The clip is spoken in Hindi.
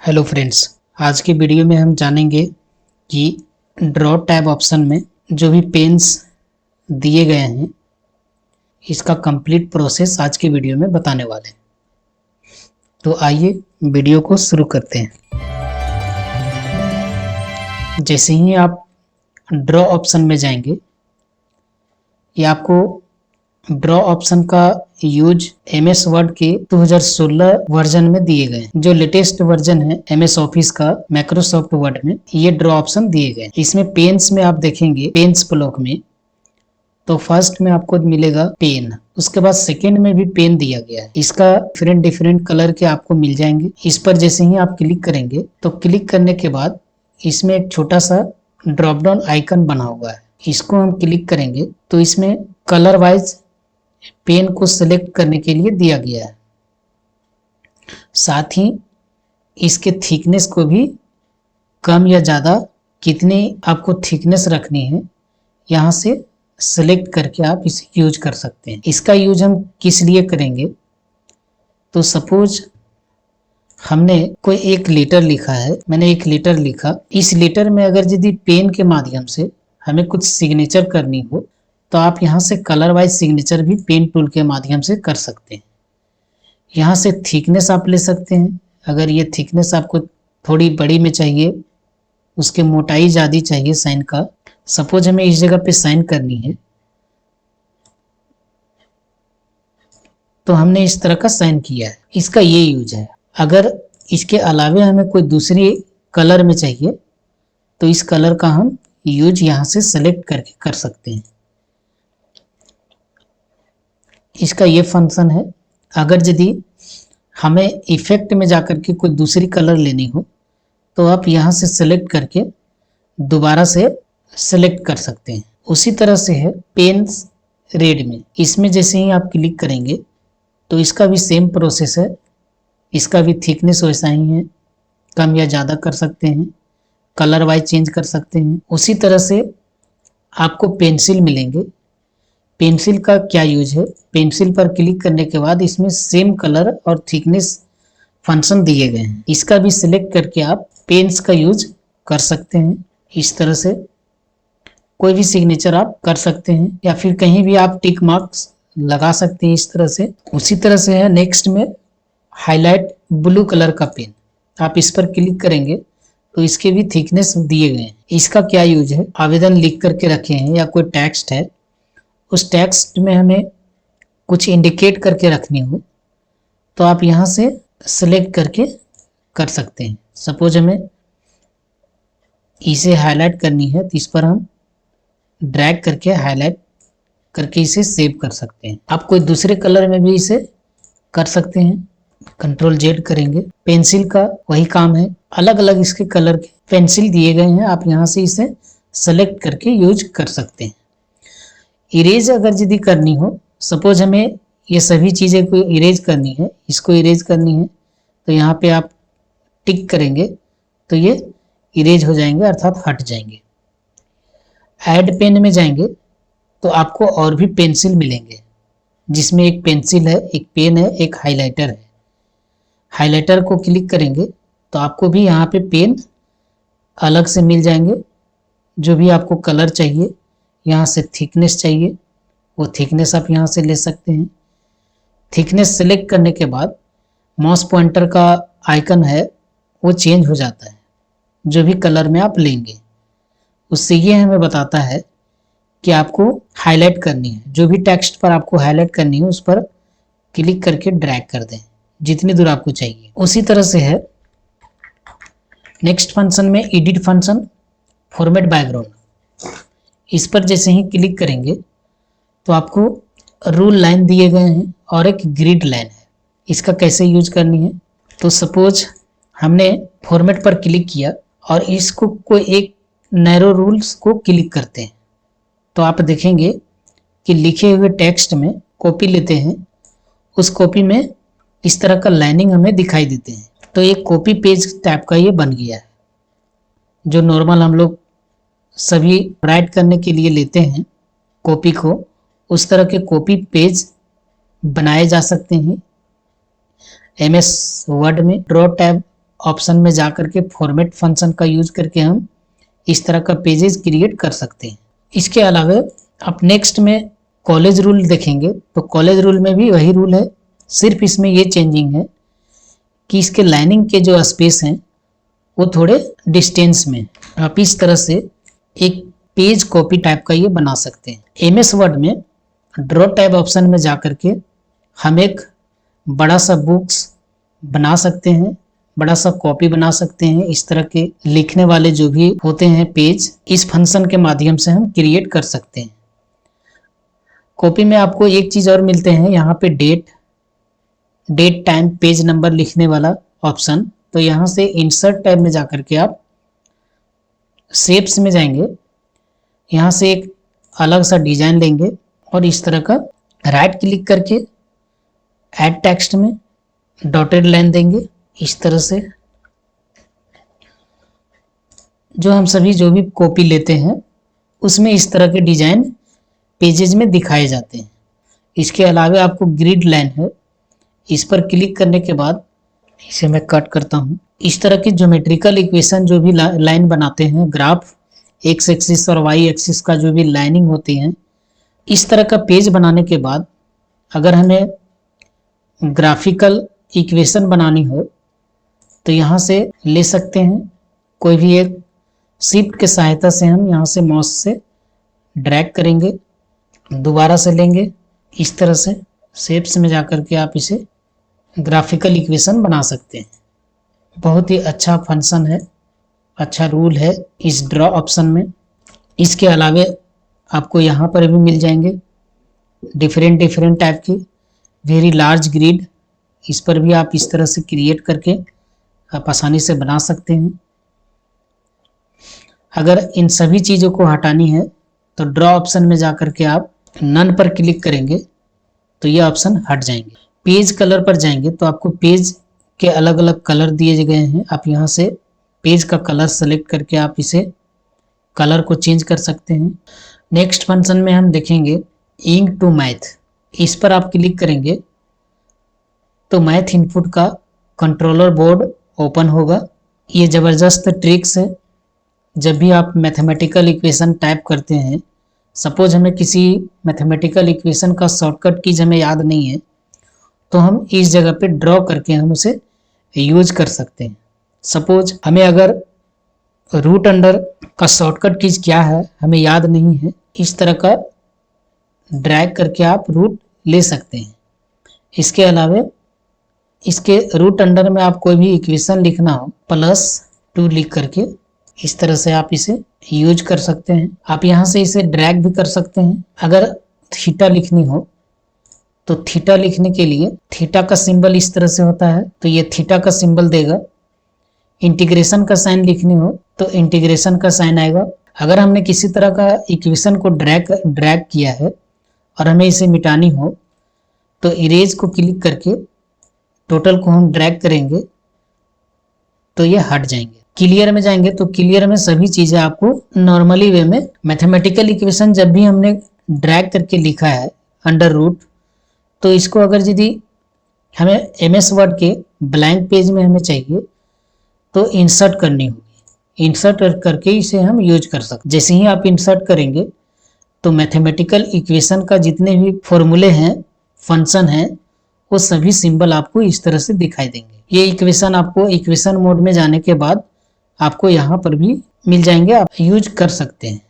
हेलो फ्रेंड्स, आज के वीडियो में हम जानेंगे कि ड्रॉ टैब ऑप्शन में जो भी पेन्स दिए गए हैं इसका कंप्लीट प्रोसेस आज के वीडियो में बताने वाले हैं। तो आइए वीडियो को शुरू करते हैं। जैसे ही आप ड्रॉ ऑप्शन में जाएंगे, ये आपको ड्रॉ ऑप्शन का यूज MS वर्ड के 2016 वर्जन में दिए गए हैं। जो लेटेस्ट वर्जन है MS ऑफिस का माइक्रोसॉफ्ट वर्ड में ये ड्रॉ ऑप्शन दिए गए। इसमें पेन्स में आप देखेंगे, पेन्स ब्लॉक में तो फर्स्ट में आपको मिलेगा पेन, उसके बाद सेकेंड में भी पेन दिया गया है। इसका डिफरेंट कलर के आपको मिल जाएंगे। इस पर जैसे ही आप क्लिक करेंगे तो क्लिक करने के बाद इसमें एक छोटा सा ड्रॉप डाउन आइकन बना हुआ है। इसको हम क्लिक करेंगे तो इसमें कलर वाइज पेन को सिलेक्ट करने के लिए दिया गया है। साथ ही इसके थिकनेस को भी कम या ज़्यादा कितनी आपको थिकनेस रखनी है यहाँ से सिलेक्ट करके आप इसे यूज कर सकते हैं। इसका यूज हम किस लिए करेंगे, तो सपोज हमने कोई एक लेटर लिखा है, मैंने एक लेटर लिखा, इस लेटर में अगर यदि पेन के माध्यम से हमें कुछ सिग्नेचर करनी हो तो आप यहाँ से कलर वाइज सिग्नेचर भी पेन टूल के माध्यम से कर सकते हैं। यहाँ से थिकनेस आप ले सकते हैं। अगर ये थिकनेस आपको थोड़ी बड़ी में चाहिए, उसके मोटाई ज़्यादा चाहिए साइन का, सपोज हमें इस जगह पे साइन करनी है तो हमने इस तरह का साइन किया है, इसका ये यूज है। अगर इसके अलावे हमें कोई दूसरी कलर में चाहिए तो इस कलर का हम यूज यहाँ से सेलेक्ट करके कर सकते हैं। इसका ये फंक्शन है। अगर यदि हमें इफेक्ट में जाकर के कोई दूसरी कलर लेनी हो तो आप यहाँ से सेलेक्ट करके दोबारा से सेलेक्ट कर सकते हैं। उसी तरह से है पेन्स रेड में, इसमें जैसे ही आप क्लिक करेंगे तो इसका भी सेम प्रोसेस है। इसका भी थिकनेस वैसा ही है, कम या ज़्यादा कर सकते हैं, कलर वाइज चेंज कर सकते हैं। उसी तरह से आपको पेंसिल मिलेंगे। पेंसिल का क्या यूज है, पेंसिल पर क्लिक करने के बाद इसमें सेम कलर और थिकनेस फंक्शन दिए गए हैं। इसका भी सिलेक्ट करके आप पेन्स का यूज कर सकते हैं। इस तरह से कोई भी सिग्नेचर आप कर सकते हैं या फिर कहीं भी आप टिक मार्क्स लगा सकते हैं इस तरह से। उसी तरह से है नेक्स्ट में हाईलाइट ब्लू कलर का पेन, आप इस पर क्लिक करेंगे तो इसके भी थिकनेस दिए गए हैं। इसका क्या यूज है, आवेदन लिख करके रखे हैं या कोई टेक्स्ट है, उस टेक्स्ट में हमें कुछ इंडिकेट करके रखनी हो तो आप यहाँ से सिलेक्ट करके कर सकते हैं। सपोज हमें इसे हाईलाइट करनी है तो इस पर हम ड्रैग करके हाईलाइट करके इसे सेव कर सकते हैं। आप कोई दूसरे कलर में भी इसे कर सकते हैं। Ctrl+Z करेंगे। पेंसिल का वही काम है, अलग अलग इसके कलर के पेंसिल दिए गए हैं, आप यहाँ से इसे सेलेक्ट करके यूज कर सकते हैं। इरेज अगर यदि करनी हो, सपोज हमें ये सभी चीज़ें को इरेज करनी है, इसको इरेज करनी है तो यहाँ पे आप टिक करेंगे तो ये इरेज हो जाएंगे, अर्थात हट जाएंगे। ऐड पेन में जाएंगे तो आपको और भी पेंसिल मिलेंगे, जिसमें एक पेंसिल है, एक पेन है, एक हाइलाइटर है। हाइलाइटर को क्लिक करेंगे तो आपको भी यहाँ पे पेन अलग से मिल जाएंगे। जो भी आपको कलर चाहिए, यहाँ से थिकनेस चाहिए वो थिकनेस आप यहाँ से ले सकते हैं। थिकनेस सेलेक्ट करने के बाद माउस पॉइंटर का आइकन है वो चेंज हो जाता है जो भी कलर में आप लेंगे। उससे ये हमें बताता है कि आपको हाईलाइट करनी है। जो भी टेक्स्ट पर आपको हाईलाइट करनी है उस पर क्लिक करके ड्रैग कर दें जितनी दूर आपको चाहिए। उसी तरह से है नेक्स्ट फंक्शन में एडिट फंक्शन, फॉर्मेट बैकग्राउंड। इस पर जैसे ही क्लिक करेंगे तो आपको रूल लाइन दिए गए हैं और एक ग्रिड लाइन है। इसका कैसे यूज करनी है, तो सपोज हमने फॉर्मेट पर क्लिक किया और इसको कोई एक नैरो रूल्स को क्लिक करते हैं तो आप देखेंगे कि लिखे हुए टेक्स्ट में कॉपी लेते हैं, उस कॉपी में इस तरह का लाइनिंग हमें दिखाई देते हैं। तो एक कॉपी पेज टाइप का ये बन गया है, जो नॉर्मल हम लोग सभी राइट करने के लिए लेते हैं कॉपी को, उस तरह के कॉपी पेज बनाए जा सकते हैं MS वर्ड में ड्रॉ टैब ऑप्शन में जा करके फॉर्मेट फंक्शन का यूज करके हम इस तरह का पेजेस क्रिएट कर सकते हैं। इसके अलावा आप नेक्स्ट में कॉलेज रूल देखेंगे तो कॉलेज रूल में भी वही रूल है, सिर्फ इसमें ये चेंजिंग है कि इसके लाइनिंग के जो स्पेस हैं वो थोड़े डिस्टेंस में। आप इस तरह से एक पेज कॉपी टाइप का ये बना सकते हैं। एमएस वर्ड में ड्रॉ टैब ऑप्शन में जा करके हम एक बड़ा सा बुक्स बना सकते हैं, बड़ा सा कॉपी बना सकते हैं। इस तरह के लिखने वाले जो भी होते हैं पेज, इस फंक्शन के माध्यम से हम क्रिएट कर सकते हैं। कॉपी में आपको एक चीज़ और मिलते हैं, यहाँ पे डेट टाइम पेज नंबर लिखने वाला ऑप्शन। तो यहाँ से इंसर्ट टैब में जाकर के आप शेप्स में जाएंगे, यहाँ से एक अलग सा डिजाइन लेंगे और इस तरह का राइट क्लिक करके ऐड टेक्स्ट में डॉटेड लाइन देंगे। इस तरह से जो भी कॉपी लेते हैं उसमें इस तरह के डिजाइन पेजेज में दिखाए जाते हैं। इसके अलावा आपको ग्रिड लाइन है, इस पर क्लिक करने के बाद इसे मैं कट करता हूँ। इस तरह की ज्योमेट्रिकल इक्वेशन जो भी लाइन बनाते हैं, ग्राफ एक्स एक्सिस और वाई एक्सिस का जो भी लाइनिंग होती है, इस तरह का पेज बनाने के बाद अगर हमें ग्राफिकल इक्वेशन बनानी हो तो यहाँ से ले सकते हैं। कोई भी एक शिफ्ट के सहायता से हम यहाँ से माउस से ड्रैग करेंगे, दोबारा से लेंगे, इस तरह से शेप्स में जाकर के आप इसे ग्राफिकल इक्वेशन बना सकते हैं। बहुत ही अच्छा फंक्शन है, अच्छा रूल है इस ड्रॉ ऑप्शन में। इसके अलावा आपको यहाँ पर भी मिल जाएंगे डिफरेंट टाइप की वेरी लार्ज ग्रिड, इस पर भी आप इस तरह से क्रिएट करके आप आसानी से बना सकते हैं। अगर इन सभी चीज़ों को हटानी है तो ड्रॉ ऑप्शन में जाकर के आप नन पर क्लिक करेंगे तो ये ऑप्शन हट जाएंगे। पेज कलर पर जाएंगे तो आपको पेज के अलग अलग कलर दिए गए हैं। आप यहाँ से पेज का कलर सेलेक्ट करके आप इसे कलर को चेंज कर सकते हैं। नेक्स्ट फंक्शन में हम देखेंगे इंक टू मैथ, इस पर आप क्लिक करेंगे तो मैथ इनपुट का कंट्रोलर बोर्ड ओपन होगा। ये ज़बरदस्त ट्रिक्स है। जब भी आप मैथमेटिकल इक्वेशन टाइप करते हैं, सपोज हमें किसी मैथमेटिकल इक्वेशन का शॉर्टकट कीज हमें याद नहीं है तो हम इस जगह पे ड्रॉ करके हम उसे यूज कर सकते हैं। सपोज हमें अगर रूट अंडर का शॉर्टकट कीज क्या है हमें याद नहीं है, इस तरह का ड्रैग करके आप रूट ले सकते हैं। इसके अलावा इसके रूट अंडर में आप कोई भी इक्वेशन लिखना हो +2 लिख करके इस तरह से आप इसे यूज कर सकते हैं। आप यहाँ से इसे ड्रैग भी कर सकते हैं। अगर थीटा लिखनी हो तो थीटा लिखने के लिए थीटा का सिंबल इस तरह से होता है तो ये थीटा का सिंबल देगा। इंटीग्रेशन का साइन लिखनी हो तो इंटीग्रेशन का साइन आएगा। अगर हमने किसी तरह का इक्वेशन को ड्रैग किया है और हमें इसे मिटानी हो तो इरेज को क्लिक करके टोटल को हम ड्रैग करेंगे तो ये हट जाएंगे। क्लियर में जाएंगे तो क्लियर में सभी चीज़ें आपको नॉर्मली वे में मैथमेटिकल इक्वेशन जब भी हमने ड्रैग करके लिखा है अंडर रूट, तो इसको अगर यदि हमें एमएस वर्ड के ब्लैंक पेज में हमें चाहिए तो इंसर्ट करनी होगी। इंसर्ट करके इसे हम यूज कर सकते। जैसे ही आप इंसर्ट करेंगे तो मैथमेटिकल इक्वेशन का जितने भी फॉर्मूले हैं, फंक्शन हैं, वो सभी सिंबल आपको इस तरह से दिखाई देंगे। ये इक्वेशन आपको इक्वेशन मोड में जाने के बाद आपको यहाँ पर भी मिल जाएंगे, आप यूज कर सकते हैं।